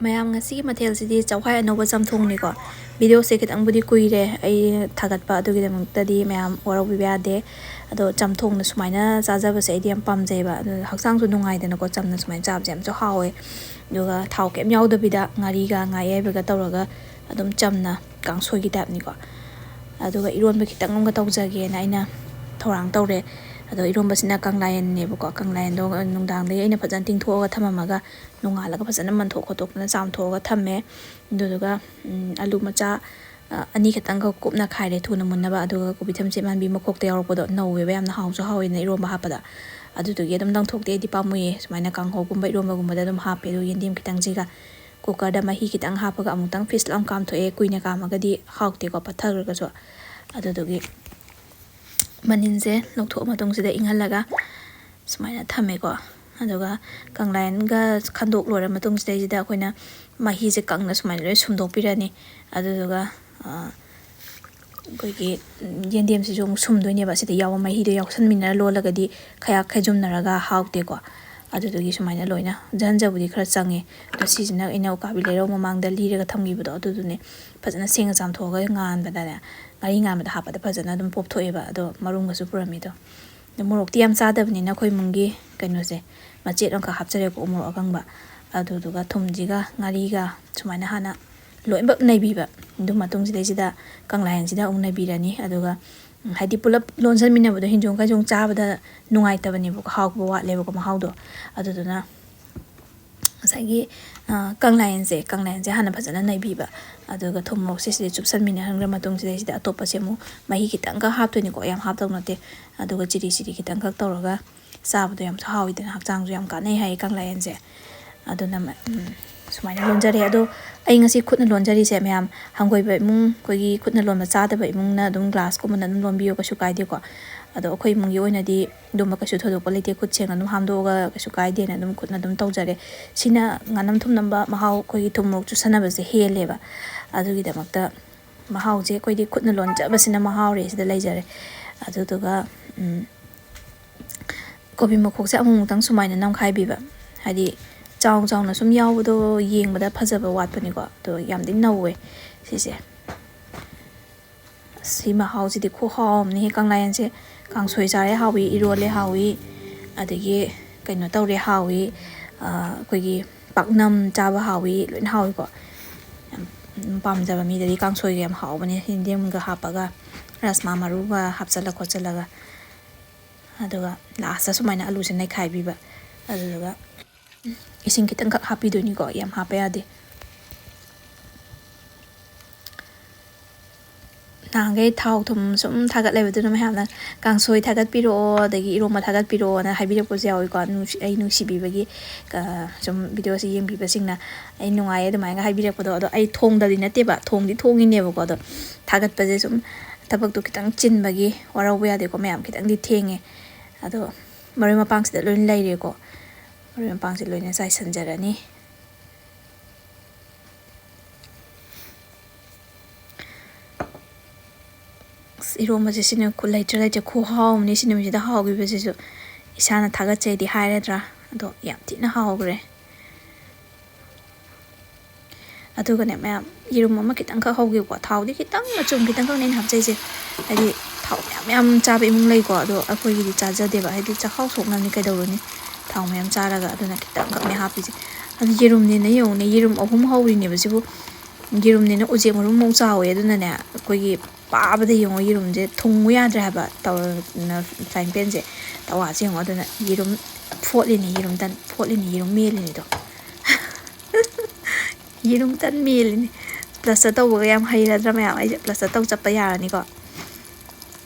ꯃꯌꯥꯝ ꯉꯁꯤꯒꯤ ꯃꯊꯦꯜꯁꯤꯗꯤ ꯆꯥꯛꯋꯥꯏ ꯑꯅꯧꯕ ꯆꯝꯊꯣꯡꯅꯤꯀꯣ ꯚꯤꯗꯤꯑꯣꯁꯦ ꯈꯤꯇꯪꯕꯨꯗꯤ ꯀꯨꯏꯔꯦ ꯑꯩ ꯊꯥꯒꯠꯄ ꯑꯗꯨꯒꯤꯗꯃꯛꯇꯗꯤ ꯃꯌꯥꯝ ꯋꯥꯔꯧꯕꯤꯕ ꯌꯥꯗꯦ ꯑꯗꯣ ꯆꯝꯊꯣꯡꯅ ꯁꯨꯃꯥꯏꯅ ꯆꯥꯖꯕꯁꯦ ꯑꯩꯗꯤ ꯌꯥꯝ ꯄꯥꯝꯖꯩꯕ ꯑꯗꯨ ꯍꯛꯆꯥꯡꯁꯨ ꯅꯨꯡꯉꯥꯏꯗꯅꯀꯣ ꯆꯝꯅ ꯁꯨꯃꯥꯏꯅ ꯆꯥꯕꯁꯦ ꯌꯥꯝꯁꯨ ꯍꯥꯎꯋꯦ ꯑꯗꯨꯒ ꯊꯥꯎ ꯀꯩꯝ ꯌꯥꯎꯗꯕꯤꯗ ꯉꯥꯔꯤꯒ ꯉꯥ ꯑꯌꯥꯏꯕꯒ ꯇꯧꯔꯒ ꯑꯗꯨꯝ ꯆꯝꯅ ꯀꯥꯡꯁꯣꯏꯒꯤ ꯇꯥꯏꯞꯅꯤꯀꯣ ꯑꯗꯨꯒ ꯏꯔꯣꯟꯕ ꯈꯤꯇꯪ ꯑꯃꯒ ꯇꯧꯖꯒꯦꯅ ꯑꯩꯅ ꯊꯧꯔꯥꯡ ꯇꯧꯔꯦ ꯑꯗꯣ ꯏꯔꯣꯟꯕꯁꯤꯅ ꯀꯪꯂꯥꯌꯦꯟꯅꯦꯕꯀꯣ ꯀꯪꯂꯥꯌꯦꯟꯗꯣ ꯅꯨꯡꯗꯥꯡꯗꯒꯤ ꯑꯩꯅ ꯐꯖꯅ ꯇꯤꯡꯊꯣꯛꯑꯒ ꯊꯝꯃꯝꯃꯒ ꯅꯣꯡꯉꯥꯜꯂꯒ ꯐꯖꯅ ꯃꯟꯊꯣꯛ ꯈꯣꯠꯇꯣꯛꯇꯅ ꯆꯥꯝꯊꯣꯛꯑꯒ ꯊꯝꯃꯦ ꯑꯗꯨꯗꯨꯒ ꯑꯂꯨ ꯃꯆꯥ ꯑꯅꯤ ꯈꯛꯇꯪꯒ ꯀꯨꯞꯅ ꯈꯥꯏꯔꯦ ꯊꯨꯅ ꯃꯨꯟꯅꯕ ꯑꯗꯨꯒ ꯀꯣꯕꯤ ꯊꯝꯆꯦꯠ ꯃꯥꯟꯕꯤ ꯃꯈꯣꯛꯇ ꯌꯥꯎꯔꯛꯄꯗꯣ ꯅꯧꯋꯦꯕ ꯌꯥꯝꯅ ꯍꯥꯎꯁꯨ ꯍꯥꯎꯋꯦꯅ ꯏꯔꯣꯟꯕ ꯍꯥꯞꯄꯗ ꯑꯗꯨꯗꯨꯒꯤ ꯑꯗꯨꯝ ꯂꯪꯊꯣꯛꯇꯦ ꯑꯩꯗꯤ ꯄꯥꯝꯃꯨꯏꯌꯦ ꯁꯨꯃꯥꯏꯅ ꯀꯥꯡꯍꯧꯒꯨꯝꯕ ꯏꯔꯣꯟꯕꯒꯨꯝꯕꯗ ꯑꯗꯨꯝ ꯍꯥꯞꯄꯦ ꯑꯗꯨꯒ ꯌꯦꯟꯗꯦꯝ ꯈꯤꯇꯪꯁꯤꯒ ꯀꯨꯀꯔꯗ ꯃꯍꯤ ꯈꯤꯇꯪ ꯍꯥꯞꯄꯒ ꯑꯃꯨꯛꯇꯪ ꯐꯤꯁ ꯂꯥꯎ ꯀꯥꯝꯊꯣꯛꯑꯦ ꯀꯨꯏꯅ ꯀꯥꯝꯃꯒꯗꯤ ꯍꯥꯎꯇꯦꯀꯣ ꯄꯠꯊꯈ꯭ꯔꯒꯁꯨ ꯑꯗꯨꯗꯨꯒꯤ ꯃꯅꯤꯟꯁꯦ ꯂꯧꯊꯣꯛꯑ ꯃꯇꯨꯡꯁꯤꯗ ꯏꯪꯍꯜꯂꯒ ꯁꯨꯃꯥꯏꯅ ꯊꯝꯃꯦꯀꯣ ꯑꯗꯨꯒ ꯀꯪꯂꯥꯌꯦꯟꯒ ꯈꯟꯗꯣꯛ ꯂꯣꯏꯔ ꯃꯇꯨꯡꯁꯤꯗꯩꯁꯤꯗ ꯑꯩꯈꯣꯏꯅ ꯃꯍꯤꯁꯦ ꯀꯪꯅ ꯁꯨꯃꯥꯏꯅ ꯂꯣꯏ ꯁꯨꯝꯗꯣꯛꯄꯤꯔꯅꯤ ꯑꯗꯨꯗꯨꯒ ꯑꯩꯈꯣꯏꯒꯤ ꯌꯦꯟꯗꯦꯝꯁꯤꯁꯨ ꯑꯃꯨꯛ ꯁꯨꯝꯗꯣꯏꯅꯦꯕ ꯁꯤꯗ ꯌꯥꯎꯕ ꯃꯍꯤꯗꯣ ꯌꯥꯎꯁꯟꯃꯤꯟꯅꯔ ꯂꯣꯜꯂꯒꯗꯤ ꯈꯌꯥꯛ ꯈꯩꯖꯨꯝꯅꯔꯒ ꯍꯥꯎꯇꯦꯀꯣ ꯑꯗꯨꯗꯨꯒꯤ ꯁꯨꯃꯥꯏꯅ ꯂꯣꯏꯅ ꯖꯟꯖꯕꯨꯗꯤ ꯈꯔ ꯆꯪꯉꯦ ꯑꯗꯣ ꯁꯤꯁꯤꯅ ꯑꯩꯅ ꯎꯀꯥꯕꯤ ꯂꯩꯔꯧ ꯃꯃꯥꯡꯗ ꯂꯤꯔꯒ ꯊꯝꯈꯤꯕꯗꯣ ꯑꯗꯨꯗꯨꯅꯦ ꯐꯖꯅ ꯁꯦꯡꯅ ꯆꯥꯝꯊꯣꯛꯑꯒ ꯉꯥꯟꯕꯗꯅꯦ ꯉꯥꯔꯤ ꯉꯥꯟꯕꯗ ꯍꯥꯞꯄꯗ ꯐꯖꯅ ꯑꯗꯨꯝ ꯄꯣꯞꯊꯣꯛꯑꯦꯕ ꯑꯗꯣ ꯃꯔꯨꯝꯒꯁꯨ ꯄꯨꯔꯝꯃꯤꯗꯣ ꯑꯗꯣ ꯃꯣꯔꯣꯛꯇꯤ ꯌꯥꯝ ꯆꯥꯗꯕꯅꯤꯅ ꯑꯩꯈꯣꯏ ꯏꯃꯨꯡꯒꯤ ꯀꯩꯅꯣꯁꯦ ꯃꯆꯦꯠ ꯑꯃꯈꯛ ꯍꯥꯞꯆꯔꯦꯀꯣ ꯎꯃꯣꯔꯣꯛ ꯑꯀꯪꯕ ꯑꯗꯨꯗꯨꯒ ꯊꯨꯝꯁꯤꯒ ꯉꯥꯔꯤꯒ ꯁꯨꯃꯥꯏꯅ ꯍꯥꯟꯅ ꯂꯣꯏꯅꯃꯛ ꯅꯩꯕꯤꯕ ꯑꯗꯨ ꯃꯇꯨꯡꯁꯤꯗꯩꯁꯤꯗ ꯀꯪꯂꯥꯌꯦꯟꯁꯤꯗ ꯑꯃꯨꯛ ꯅꯩꯕꯤꯔꯅꯤ ꯑꯗꯨꯒ ꯍꯥꯏꯗꯤ ꯄꯨꯂꯞ ꯂꯣꯟꯁꯤꯟꯃꯤꯟꯅꯕꯗꯣ ꯍꯤꯡꯖꯣꯡ ꯀꯩꯖꯣꯡ ꯆꯥꯕꯗ ꯅꯨꯡꯉꯥꯏꯇꯕꯅꯦꯕꯀꯣ ꯍꯥꯎꯕ ꯋꯥꯠꯂꯦꯕꯀꯣ ꯃꯍꯥꯎꯗꯣ ꯑꯗꯨꯗꯨꯅ ꯉꯁꯥꯏꯒꯤ ꯀꯪꯂꯥꯌꯦꯟꯁꯦ ꯍꯥꯟꯅ ꯐꯖꯅ ꯅꯩꯕꯤꯕ ꯑꯗꯨꯒ ꯊꯨꯝ ꯃꯣꯔꯣꯛꯁꯦ ꯁꯤꯗ ꯆꯨꯞꯁꯟꯃꯤꯟꯅꯍꯟꯈ꯭ꯔ ꯃꯇꯨꯡꯁꯤꯗꯩꯁꯤꯗ ꯑꯇꯣꯞꯄꯁꯦ ꯑꯃꯨꯛ ꯃꯍꯤ ꯈꯤꯇꯪꯒ ꯍꯥꯞꯇꯣꯏꯅꯤꯀꯣ ꯌꯥꯝ ꯍꯥꯞꯇꯧ ꯅꯠꯇꯦ ꯑꯗꯨꯒ ꯆꯤꯔꯤ ꯈꯤꯇꯪꯈꯛ ꯇꯧꯔꯒ ꯆꯥꯕꯗꯣ ꯌꯥꯝꯁꯨ ꯍꯥꯎꯋꯤꯗꯅ ꯍꯛꯆꯥꯡꯁꯨ ꯌꯥꯝ ꯀꯥꯟꯅꯩ ꯍꯥꯏꯌꯦ ꯀꯪꯂꯥꯌꯦꯟꯁꯦ ꯑꯗꯨꯅ ꯁꯨꯃꯥꯏꯅ ꯂꯣꯟꯖꯔꯦ ꯑꯗꯣ ꯑꯩ ꯉꯁꯤ ꯈꯨꯠꯅ ꯂꯣꯟꯖꯔꯤꯁꯦ ꯃꯌꯥꯝ ꯍꯪꯒꯣꯏꯕ ꯏꯃꯨꯡ ꯑꯩꯈꯣꯏꯒꯤ ꯈꯨꯠꯅ ꯂꯣꯟꯕ ꯆꯥꯗꯕ ꯏꯃꯨꯡꯅ ꯑꯗꯨꯝ ꯒ꯭ꯂꯥꯁꯀꯨꯝꯕꯅ ꯑꯗꯨꯝ ꯂꯣꯟꯕꯤꯌꯣ ꯀꯩꯁꯨ ꯀꯥꯏꯗꯦꯀꯣ ꯑꯗꯣ ꯑꯩꯈꯣꯏ ꯏꯃꯨꯡꯒꯤ ꯑꯣꯏꯅꯗꯤ ꯑꯗꯨꯝꯕ ꯀꯩꯁꯨ ꯊꯣꯏꯗꯣꯛꯄ ꯂꯩꯇꯦ ꯈꯨꯠ ꯁꯦꯡꯅ ꯑꯗꯨꯝ ꯍꯥꯝꯗꯣꯛꯑꯒ ꯀꯩꯁꯨ ꯀꯥꯏꯗꯦꯅ ꯑꯗꯨꯝ ꯈꯨꯠꯅ ꯑꯗꯨꯝ ꯇꯧꯖꯔꯦ ꯁꯤꯅ ꯉꯥꯅꯝ ꯊꯨꯝꯅꯝꯕ ꯃꯍꯥꯎ ꯑꯩꯈꯣꯏꯒꯤ ꯊꯨꯝ ꯃꯣꯔꯣꯛ ꯆꯨꯁꯟꯅꯕꯁꯦ ꯍꯦꯜꯂꯦꯕ ꯑꯗꯨꯒꯤꯗꯃꯛꯇ ꯃꯍꯥꯎꯁꯦ ꯑꯩꯈꯣꯏꯗꯤ ꯈꯨꯠꯅ ꯂꯣꯟꯖꯕꯁꯤꯅ ꯃꯍꯥꯎꯔꯦ ꯁꯤꯗ ꯂꯩꯖꯔꯦ ꯑꯗꯨꯗꯨꯒ ꯀꯣꯕꯤ ꯃꯈꯣꯛꯁꯦ ꯑꯃꯨꯛꯇꯪ ꯁꯨꯃꯥꯏꯅ ꯅꯝꯈꯥꯏꯕꯤꯕ ꯍꯥꯏꯗꯤ ꯆꯥꯎꯅ ꯁꯨꯝ ꯌꯥꯎꯕꯗꯣ ꯌꯦꯡꯕꯗ ꯐꯖꯕ ꯋꯥꯠꯄꯅꯤꯀꯣ ꯑꯗꯣ ꯌꯥꯝꯗꯤ ꯅꯧꯋꯦ ꯁꯤꯁꯦ ꯁꯤ ꯃꯍꯥꯎꯁꯤꯗꯤ ꯈꯨꯍꯥꯎ ꯑꯃꯅꯤ ꯀꯪꯂꯥꯌꯦꯟꯁꯦ ꯀꯥꯡꯁꯣꯏ ꯆꯥꯔꯦ ꯍꯥꯎꯏ ꯏꯔꯣꯜꯂꯦ ꯍꯥꯎꯏ ꯑꯗꯒꯤ ꯀꯩꯅꯣ ꯇꯧꯔꯦ ꯍꯥꯎꯏ ꯑꯩꯈꯣꯏꯒꯤ ꯄꯥꯛꯅꯝ ꯆꯥꯕ ꯍꯥꯎꯏ ꯂꯣꯏꯅ ꯍꯥꯎꯏꯀꯣ ꯌꯥꯝ ꯄꯥꯝꯖꯕ ꯃꯤꯗꯗꯤ ꯀꯥꯡꯁꯣꯏꯒ ꯌꯥꯝ ꯍꯥꯎꯕꯅꯦ ꯌꯦꯟꯗꯦꯝꯒ ꯍꯥꯞꯄꯒ ꯔꯁꯃꯥ ꯃꯔꯨꯒ ꯍꯥꯞꯆꯜꯂ ꯈꯣꯠꯆꯜꯂꯒ ꯑꯗꯨꯒ ꯂꯥꯁꯇ ꯁꯨꯃꯥꯏꯅ ꯑꯂꯨꯁꯦ ꯅꯩꯈꯥꯏꯕꯤꯕ ꯑꯗꯨꯗꯨꯒ ꯏꯁꯤꯡ ꯈꯤꯇꯪꯈꯛ ꯍꯥꯞꯄꯤꯗꯣꯏꯅꯤꯀꯣ ꯌꯥꯝ ꯍꯥꯞꯄ ꯌꯥꯗꯦ ꯅꯍꯥꯟꯈꯩ ꯊꯥꯎ ꯊꯨꯝ ꯁꯨꯝ ꯊꯥꯒꯠꯂꯦꯕꯗꯨꯅ ꯃꯌꯥꯝꯅ ꯀꯥꯡꯁꯣꯏ ꯊꯥꯒꯠꯄꯤꯔꯛꯑꯣ ꯑꯗꯒꯤ ꯏꯔꯣꯝꯕ ꯊꯥꯒꯠꯄꯤꯔꯛꯑꯣꯅ ꯍꯥꯏꯕꯤꯔꯛꯄꯁꯨ ꯌꯥꯎꯏꯀꯣ ꯑꯩ ꯅꯨꯡꯁꯤꯕꯤꯕꯒꯤ ꯁꯨꯝ ꯚꯤꯗꯤꯑꯣꯁꯤ ꯌꯦꯡꯕꯤꯕꯁꯤꯡꯅ ꯑꯩ ꯅꯨꯡꯉꯥꯏꯌꯦ ꯑꯗꯨꯃꯥꯏꯅ ꯍꯥꯏꯕꯤꯔꯛꯄꯗꯣ ꯑꯗꯣ ꯑꯩ ꯊꯣꯡꯗꯗꯤ ꯅꯠꯇꯦꯕ ꯊꯣꯡꯗꯤ ꯊꯣꯡꯉꯤꯅꯦꯕꯀꯣ ꯑꯗꯣ ꯊꯥꯒꯠꯄꯁꯦ ꯁꯨꯝ ꯊꯕꯛꯇꯣ ꯈꯤꯇꯪ ꯆꯤꯟꯕꯒꯤ ꯋꯥꯔꯧꯕ ꯌꯥꯗꯦꯀꯣ ꯃꯌꯥꯝ ꯈꯤꯇꯪꯗꯤ ꯊꯦꯡꯉꯦ ꯑꯗꯣ ꯃꯔꯣꯏ ꯃꯄꯥꯡꯁꯤꯗ ꯂꯣꯏꯅ ꯂꯩꯔꯦꯀꯣ ꯃꯔꯣꯏ ꯃꯄꯥꯡꯁꯤ ꯂꯣꯏꯅ ꯆꯥꯏꯁꯤꯟꯖꯔꯅꯤ ꯏꯔꯣꯝꯕꯁꯦ ꯁꯤꯅ ꯂꯩꯇ꯭ꯔꯦ ꯈꯨꯍꯥꯎ ꯑꯃꯅꯤ ꯁꯤ ꯅꯨꯃꯤꯠꯁꯤꯗ ꯍꯥꯎꯈꯤꯕꯁꯤꯁꯨ ꯏꯁꯥꯅ ꯊꯥꯒꯠꯆꯩꯗꯤ ꯍꯥꯏꯔꯗ꯭ꯔꯥ ꯑꯗꯣ ꯌꯥꯝ ꯊꯤꯅ ꯍꯥꯎꯈ꯭ꯔꯦ ꯑꯗꯨꯒꯅꯦ ꯃꯌꯥꯝ ꯌꯦꯔꯨꯝ ꯑꯃ ꯈꯤꯇꯪꯈꯛ ꯍꯧꯒꯦꯀꯣ ꯊꯥꯎꯗꯤ ꯈꯤꯇꯪ ꯃꯆꯨꯝ ꯈꯤꯇꯪꯈꯛꯅꯦ ꯑꯩꯅ ꯍꯥꯞꯆꯩꯁꯦ ꯍꯥꯏꯗꯤ ꯊꯥꯎ ꯃꯌꯥꯝ ꯆꯥꯕ ꯏꯃꯨꯡ ꯂꯩꯀꯣ ꯑꯗꯣ ꯑꯩꯈꯣꯏꯒꯤꯗꯤ ꯆꯥꯖꯗꯦꯕ ꯍꯥꯏꯗꯤ ꯆꯥꯛꯈꯥꯎ ꯁꯣꯛꯅꯕꯅꯤ ꯀꯩꯗꯧꯔꯨꯅꯤ ꯊꯥꯎ ꯃꯌꯥꯝ ꯆꯥꯔꯒ ꯑꯗꯨꯅ ꯈꯤꯇꯪꯈꯛꯅꯦ ꯍꯥꯞꯄꯤꯁꯦ ꯑꯗꯨ ꯌꯦꯔꯨꯝꯅꯦꯅ ꯌꯦꯡꯉꯨꯅꯦ ꯌꯦꯔꯨꯝ 3 ꯍꯧꯔꯤꯅꯦꯕ ꯁꯤꯕꯨ ꯌꯦꯔꯨꯝꯅꯤꯅ ꯎꯆꯦꯛ ꯃꯔꯨꯝꯃꯨꯛ ꯆꯥꯎꯋꯦ ꯑꯗꯨꯅꯅꯦ ꯑꯩꯈꯣꯏꯒꯤ ꯄꯥꯕꯗ ꯌꯦꯡꯉꯣ ꯌꯦꯔꯨꯝꯁꯦ ꯊꯨꯡꯉꯨ ꯌꯥꯗ꯭ꯔꯦ ꯍꯥꯏꯕ ꯐ꯭ꯔꯥꯏꯡ ꯄꯦꯟꯁꯦ ꯇꯋꯥꯁꯦ ꯌꯦꯡꯉꯣ ꯑꯗꯨꯅ ꯌꯦꯔꯨꯝ ꯐꯣꯠꯂꯤꯅꯤ ꯌꯦꯔꯨꯝ ꯃꯦꯜꯂꯤꯅꯤꯗꯣ ꯌꯦꯔꯨꯝ ꯇꯟ ꯃꯦꯜꯂꯤꯅꯤ ꯄ꯭ꯂꯁꯇꯔ ꯇꯧꯕꯒ ꯌꯥꯝ ꯍꯩꯔꯗ꯭ꯔꯥ ꯃꯌꯥꯝ ꯑꯩꯁꯦ ꯄ꯭ꯂꯁꯇꯔ ꯇꯧ ꯆꯠꯄ ꯌꯥꯔꯅꯤꯀꯣ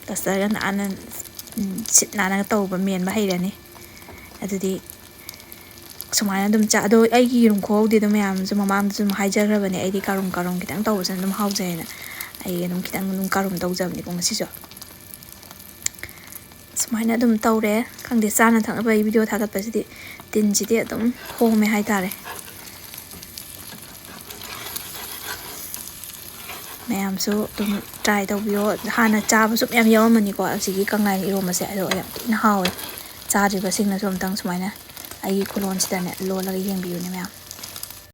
ꯄ꯭ꯂꯁꯇꯔꯒ ꯅꯥꯟꯅ ꯁꯤꯠ ꯅꯥꯟꯅꯒ ꯇꯧꯕ ꯃꯦꯟꯕ ꯍꯩꯔꯅꯤ ꯑꯗꯨꯗꯤ ꯁꯨꯃꯥꯏꯅ ꯑꯗꯨꯝ ꯑꯗꯣ ꯑꯩꯒꯤ ꯌꯦꯔꯨꯝ ꯈꯨꯍꯧꯗꯤꯗꯣ ꯃꯌꯥꯝꯁꯨ ꯃꯃꯥꯡꯗꯁꯨ ꯑꯗꯨꯝ ꯍꯥꯏꯖꯈ꯭ꯔꯕꯅꯦ ꯑꯩꯗꯤ ꯀꯥꯔꯨꯝ ꯈꯤꯇꯪ ꯇꯧꯕꯁꯤꯅ ꯑꯗꯨꯝ ꯍꯥꯎꯖꯩꯑꯅ ꯑꯩ ꯑꯗꯨꯝ ꯈꯤꯇꯪ ꯑꯗꯨꯝ ꯀꯥꯔꯨꯝ ꯇꯧꯖꯕꯅꯤꯀꯣ ꯉꯁꯤꯁꯨ ꯁꯨꯃꯥꯏꯅ ꯑꯗꯨꯝ ꯇꯧꯔꯦ ꯈꯪꯗꯦ ꯆꯥꯅ ꯊꯛꯅꯕ ꯑꯩ ꯚꯤꯗꯤꯑꯣ ꯊꯥꯒꯠꯄꯁꯤꯗꯤ ꯇꯤꯟꯁꯤꯗꯤ ꯑꯗꯨꯝ ꯍꯣꯝꯃꯦ ꯍꯥꯏꯇꯥꯔꯦ ꯃꯌꯥꯝꯁꯨ ꯑꯗꯨꯝ ꯇ꯭ꯔꯥꯏ ꯇꯧꯕꯤꯌꯣ ꯍꯥꯟꯅ ꯆꯥꯕꯁꯨ ꯃꯌꯥꯝ ꯌꯥꯎꯔꯝꯃꯅꯤꯀꯣ ꯑꯁꯤꯒꯤ ꯀꯪꯂꯥꯌꯦꯟ ꯏꯔꯣꯝꯕꯁꯦ ꯑꯗꯣ ꯌꯥꯝ ꯊꯤꯅ ꯍꯥꯎꯋꯦ ꯆꯥꯗ꯭ꯔꯤꯕꯁꯤꯡꯅꯁꯨ ꯑꯝꯇꯪ ꯁꯨꯃꯥꯏꯅ ꯑꯩꯒꯤ ꯈꯨꯂꯣꯟꯁꯤꯗꯅꯦ ꯂꯣꯜꯂꯒ ꯌꯦꯡꯕꯤꯌꯨꯅꯦ ꯃꯌꯥꯝ